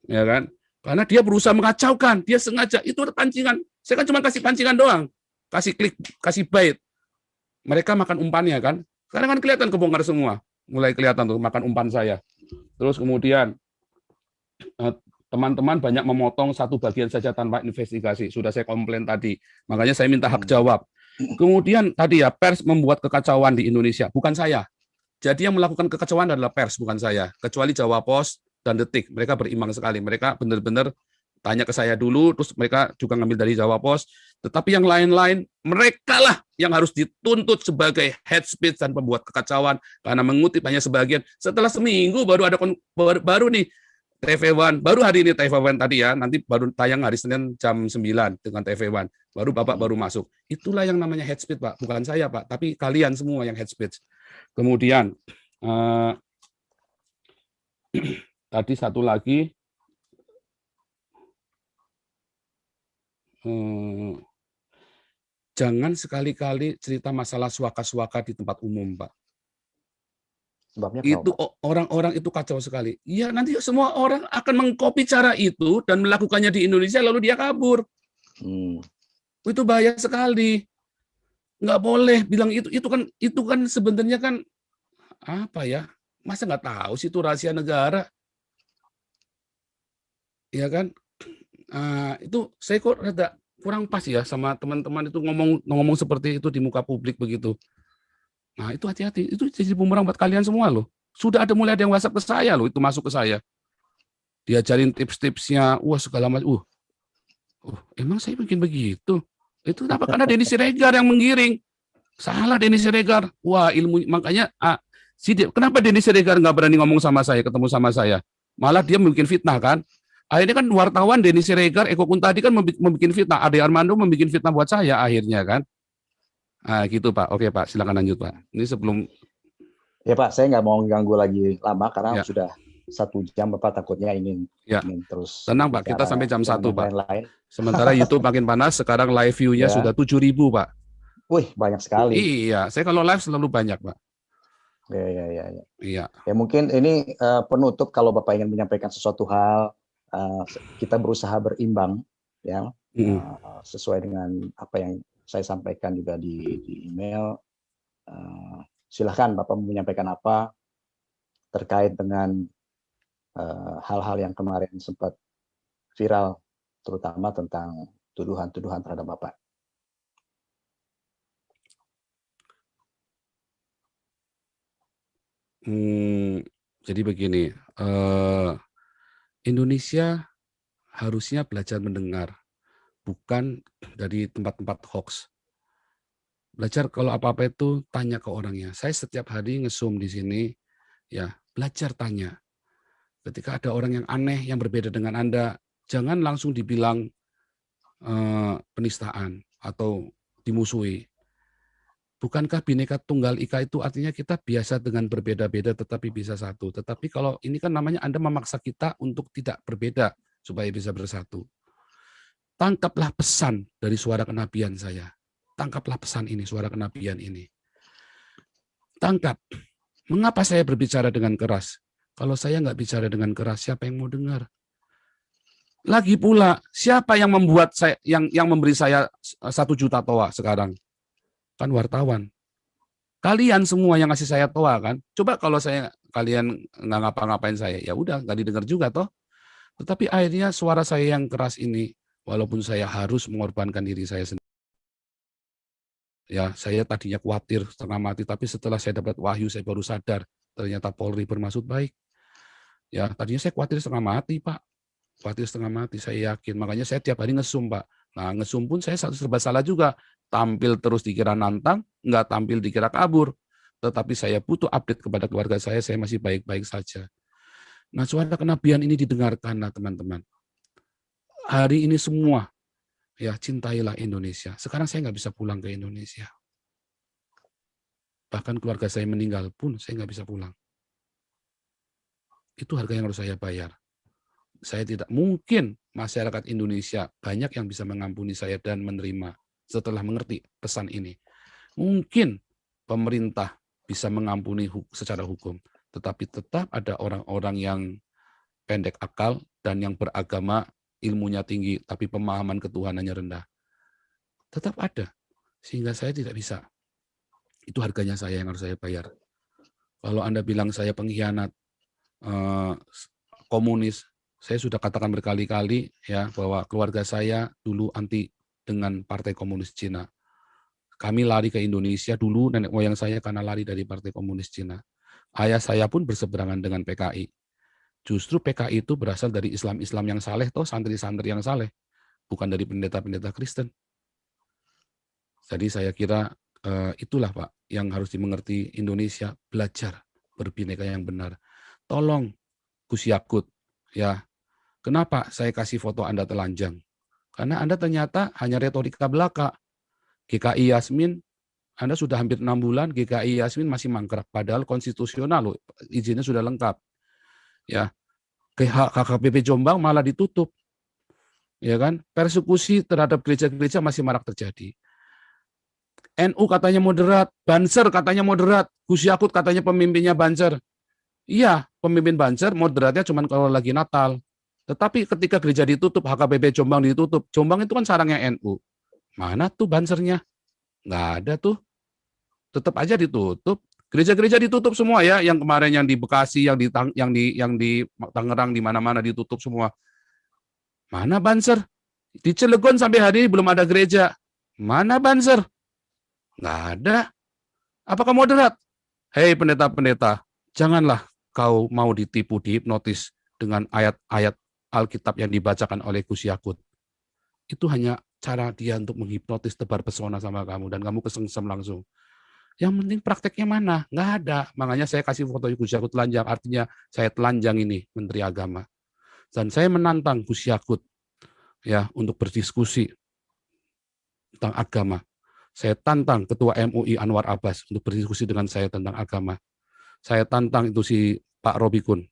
ya kan? Karena dia berusaha mengacaukan, dia sengaja, itu pancingan. Saya kan cuma kasih pancingan doang, kasih klik, kasih bait. Mereka makan umpannya kan, Sekarang kan kelihatan kebongkar semua. Mulai kelihatan tuh makan umpan saya. Terus kemudian teman-teman banyak memotong satu bagian saja tanpa investigasi. Sudah saya komplain tadi. Makanya saya minta hak jawab. Kemudian tadi ya, pers membuat kekacauan di Indonesia, bukan saya. Jadi yang melakukan kekacauan adalah pers, bukan saya. Kecuali Jawa Pos dan Detik. Mereka berimbang sekali. Mereka benar-benar tanya ke saya dulu, terus mereka juga ngambil dari Jawa Pos. Tetapi yang lain-lain, mereka lah yang harus dituntut sebagai head speech dan pembuat kekacauan karena mengutip hanya sebagian. Setelah seminggu baru ada baru nih TV One, baru hari ini TV One tadi ya, nanti baru tayang hari Senin jam 9 dengan TV One. Baru Bapak baru masuk. Itulah yang namanya head speech, Pak. Bukan saya, Pak, tapi kalian semua yang head speech. Kemudian tadi satu lagi, jangan sekali-kali cerita masalah suaka-suaka di tempat umum, Pak. Sebabnya itu orang-orang itu kacau sekali. Ya nanti semua orang akan mengcopy cara itu dan melakukannya di Indonesia lalu dia kabur. Itu bahaya sekali. Nggak boleh bilang itu kan sebenarnya kan apa ya? Masa nggak tahu sih itu rahasia negara? Ya kan? Itu saya kok rada kurang pas ya sama teman-teman itu ngomong seperti itu di muka publik begitu. Nah, itu hati-hati. Itu jadi bumerang buat kalian semua loh. Sudah mulai ada yang WhatsApp ke saya loh, itu masuk ke saya. Diajarin tips-tipsnya, wah segala macam. Emang saya bikin begitu? Itu kenapa? Karena Denny Siregar yang menggiring. Salah Denny Siregar. Wah, ilmu makanya kenapa Denny Siregar nggak berani ngomong sama saya, ketemu sama saya? Malah dia membuat fitnah kan? Akhirnya kan wartawan Denny Siregar, Eko Kuntadi kan membuat fitnah. Ade Armando membuat fitnah buat saya akhirnya kan. Gitu Pak. Oke Pak, silakan lanjut Pak. Ini sebelum. Ya Pak, saya nggak mau ganggu lagi lama karena sudah 1 jam, Bapak takutnya ingin terus. Tenang Pak, kita sampai jam 1 Pak. Sementara YouTube makin panas, sekarang live view-nya sudah 7.000 Pak. Wih, banyak sekali. Iya, saya kalau live selalu banyak Pak. Iya. Ya mungkin ini penutup, kalau Bapak ingin menyampaikan sesuatu hal, kita berusaha berimbang ya, sesuai dengan apa yang saya sampaikan juga di email. Silahkan Bapak menyampaikan apa terkait dengan hal-hal yang kemarin sempat viral, terutama tentang tuduhan-tuduhan terhadap Bapak. Jadi begini, Indonesia harusnya belajar mendengar, bukan dari tempat-tempat hoax. Belajar kalau apa-apa itu tanya ke orangnya. Saya setiap hari nge-zoom di sini, ya belajar tanya. Ketika ada orang yang aneh, yang berbeda dengan Anda, jangan langsung dibilang penistaan atau dimusuhi. Bukankah Bhinneka Tunggal Ika itu artinya kita biasa dengan berbeda-beda tetapi bisa satu. Tetapi kalau ini kan namanya Anda memaksa kita untuk tidak berbeda supaya bisa bersatu. Tangkaplah pesan dari suara kenabian saya. Tangkaplah pesan ini, suara kenabian ini. Tangkap. Mengapa saya berbicara dengan keras? Kalau saya nggak bicara dengan keras, siapa yang mau dengar? Lagi pula, siapa yang membuat saya, yang memberi saya 1 juta toa sekarang? Kan wartawan. Kalian semua yang ngasih saya toa kan. Coba kalau kalian nggak ngapa-ngapain saya, ya udah nggak didengar juga toh. Tetapi akhirnya suara saya yang keras ini, walaupun saya harus mengorbankan diri saya sendiri. Ya, saya tadinya khawatir setengah mati, tapi setelah saya dapat wahyu, saya baru sadar ternyata Polri bermaksud baik. Ya, tadinya saya khawatir setengah mati, Pak. Khawatir setengah mati, saya yakin. Makanya saya tiap hari nge-zoom, Pak. Nah, nge-zoom pun saya serba salah juga. Tampil terus dikira nantang, nggak tampil dikira kabur. Tetapi saya butuh update kepada keluarga saya masih baik-baik saja. Nah, suara kenabian ini didengarkan, teman-teman. Hari ini semua, ya cintailah Indonesia. Sekarang saya nggak bisa pulang ke Indonesia. Bahkan keluarga saya meninggal pun saya nggak bisa pulang. Itu harga yang harus saya bayar. Saya tidak mungkin masyarakat Indonesia banyak yang bisa mengampuni saya dan menerima setelah mengerti pesan ini. Mungkin pemerintah bisa mengampuni secara hukum, tetapi tetap ada orang-orang yang pendek akal dan yang beragama, ilmunya tinggi, tapi pemahaman ketuhanannya rendah. Tetap ada, sehingga saya tidak bisa Itu harganya saya yang harus saya bayar. Kalau Anda bilang saya pengkhianat, komunis, saya sudah katakan berkali-kali ya bahwa keluarga saya dulu anti dengan Partai Komunis Cina. Kami lari ke Indonesia dulu, nenek moyang saya karena lari dari Partai Komunis Cina. Ayah saya pun berseberangan dengan PKI. Justru PKI itu berasal dari Islam-Islam yang saleh, toh santri-santri yang saleh, bukan dari pendeta-pendeta Kristen. Jadi saya kira itulah Pak yang harus dimengerti Indonesia, belajar berbineka yang benar. Tolong Gus Yakut, ya. Kenapa saya kasih foto Anda telanjang? Karena Anda ternyata hanya retorika belaka. GKI Yasmin, Anda sudah hampir 6 bulan, GKI Yasmin masih mangkrak. Padahal konstitusional loh, izinnya sudah lengkap. Ya, KKPP Jombang malah ditutup. Ya kan? Persekusi terhadap gereja-gereja masih marak terjadi. NU katanya moderat, Banser katanya moderat, Gus Yakut katanya pemimpinnya Banser. Iya, pemimpin Banser moderatnya cuma kalau lagi Natal. Tetapi ketika gereja ditutup, HKBP Jombang ditutup, Jombang itu kan sarangnya NU. Mana tuh Bansernya? Nggak ada tuh. Tetap aja ditutup. Gereja-gereja ditutup semua ya, yang kemarin yang di Bekasi, yang di Tangerang, di mana-mana ditutup semua. Mana Banser? Di Cilegon sampai hari ini belum ada gereja. Mana Banser? Nggak ada. Apakah moderat? Hei pendeta-pendeta, janganlah kau mau ditipu, dihipnotis dengan ayat-ayat Alkitab yang dibacakan oleh Gus Yakut. Itu hanya cara dia untuk menghipnotis, tebar pesona sama kamu, dan kamu kesengsem langsung. Yang penting prakteknya mana? Nggak ada. Makanya saya kasih foto Gus Yakut telanjang, artinya saya telanjang ini, Menteri Agama. Dan saya menantang Gus Yakut ya untuk berdiskusi tentang agama. Saya tantang Ketua MUI Anwar Abbas untuk berdiskusi dengan saya tentang agama. Saya tantang itu si Pak Robikun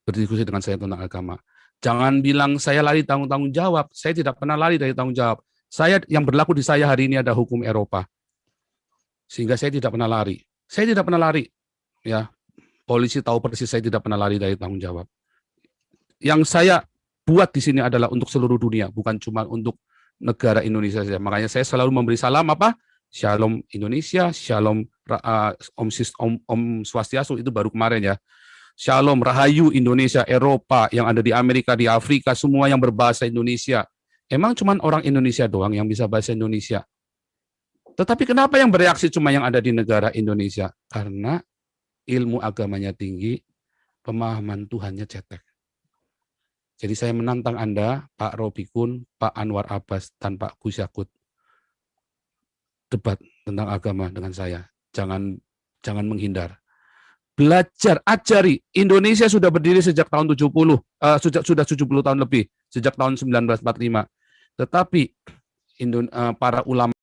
berdiskusi dengan saya tentang agama. Jangan bilang saya lari tanggung jawab. Saya tidak pernah lari dari tanggung jawab. Saya yang berlaku di saya hari ini ada hukum Eropa. Sehingga saya tidak pernah lari. Saya tidak pernah lari. Ya, polisi tahu persis saya tidak pernah lari dari tanggung jawab. Yang saya buat di sini adalah untuk seluruh dunia, bukan cuma untuk negara Indonesia saja. Makanya saya selalu memberi salam apa? Shalom Indonesia, Shalom Om Swastiastu, itu baru kemarin ya. Shalom Rahayu Indonesia, Eropa, yang ada di Amerika, di Afrika, semua yang berbahasa Indonesia. Emang cuma orang Indonesia doang yang bisa bahasa Indonesia? Tetapi kenapa yang bereaksi cuma yang ada di negara Indonesia? Karena ilmu agamanya tinggi, pemahaman Tuhannya cetek. Jadi saya menantang Anda, Pak Robikun, Pak Anwar Abbas, dan Pak Gus Yakut, debat tentang agama dengan saya. Jangan menghindar. Belajar, ajari. Indonesia sudah berdiri sejak tahun 70, sudah 70 tahun lebih, sejak tahun 1945. Tetapi para ulama